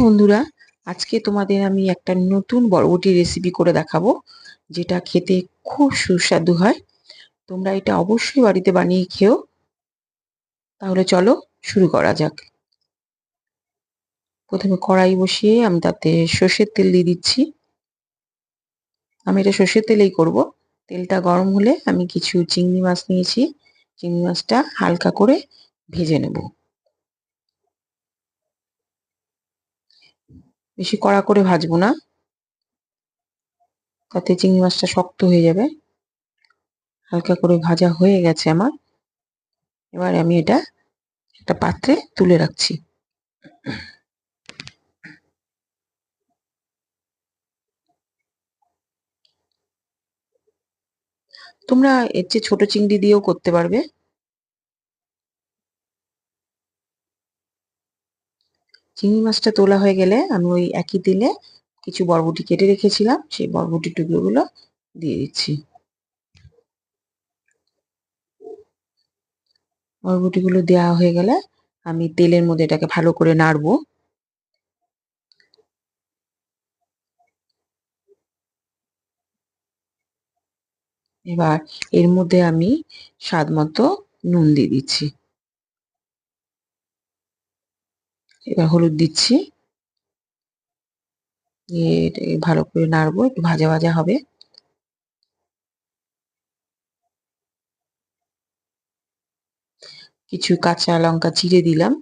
বন্ধুরা, আজকে তোমাদের আমি একটা নতুন বরবটি রেসিপি করে দেখাবো, যেটা খেতে খুব সুস্বাদু হয়। তোমরা এটা অবশ্যই বাড়িতে বানিয়ে খেও। তাহলে চলো শুরু করা যাক। প্রথমে কড়াই বসিয়ে আমি তাতে সর্ষের তেল দিয়ে দিচ্ছি। আমি এটা সর্ষের তেলেই করব। তেলটা গরম হলে আমি কিছু চিংড়ি মাছ নিয়েছি। চিংড়ি মাছটা হালকা করে ভেজে নেব। বেশি কড়া করে ভাজবো না, তাতে চিংড়ি মাছটা শক্ত হয়ে যাবে। হালকা করে ভাজা হয়ে গেছে আমার। এবার আমি এটা একটা পাত্রে তুলে রাখছি। তোমরা এর চেয়ে ছোট চিংড়ি দিয়েও করতে পারবে। চিংড়ি মাছটা তোলা হয়ে গেলে আমি ওই একই তেলে কিছু বরবটি কেটে রেখেছিলাম, সেই বরবটির টুকরোগুলো দিয়ে দিচ্ছি। বরবটিগুলো দেওয়া হয়ে গেলে আমি তেলের মধ্যে এটাকে ভালো করে নাড়বো। এবার এর মধ্যে আমি স্বাদ মতো নুন দিয়ে দিচ্ছি। এবার হলুদ দিচ্ছি। দিয়ে এটাকে ভালো করে নাড়বো, একটু ভাজা ভাজা হবে। কিছু কাঁচা লঙ্কা চিড়ে দিলাম।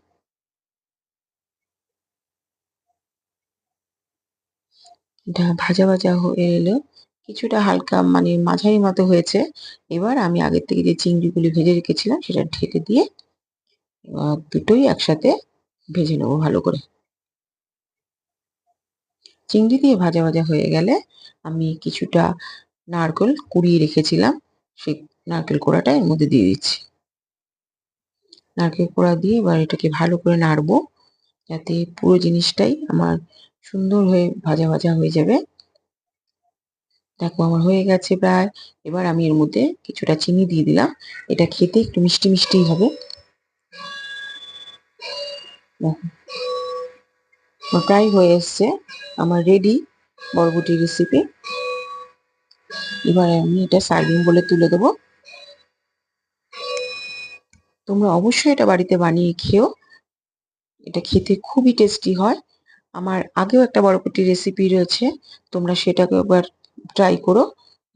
এটা ভাজা ভাজা হয়ে এলো, কিছুটা হালকা মানে মাঝারি মতো হয়েছে। এবার আমি আগের থেকে যে চিংড়িগুলি ভেজে রেখেছিলাম সেটা ঢেলে দিয়ে দুটোই একসাথে ভেজে নেবো ভালো করে। চিংড়ি দিয়ে ভাজা ভাজা হয়ে গেলে আমি কিছুটা নারকেল কুড়িয়ে রেখেছিলাম, সেই নারকেল কোড়াটা এর মধ্যে দিয়ে দিচ্ছি। নারকেল কোড়া দিয়ে এবার এটাকে ভালো করে নাড়বো, যাতে পুরো জিনিসটাই আমার সুন্দর হয়ে ভাজা ভাজা হয়ে যাবে। দেখো আমার হয়ে গেছে প্রায়। এবার আমি এর মধ্যে কিছুটা চিনি দিয়ে দিলাম। এটা খেতে একটু মিষ্টি মিষ্টিই হবে। প্রায় হয়ে এসছে আমার রেডি বরবটি রেসিপি। এবার আমি এটা সার্ভিং বলে তুলে দেবো। তোমরা অবশ্যই এটা বাড়িতে বানিয়ে খেও। এটা খেতে খুবই টেস্টি হয়। আমার আগেও একটা বরবটি রেসিপি রয়েছে, তোমরা সেটাকে একবার ট্রাই করো।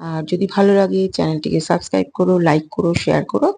আর যদি ভালো লাগে চ্যানেলটিকে সাবস্ক্রাইব করো, লাইক করো, শেয়ার করো।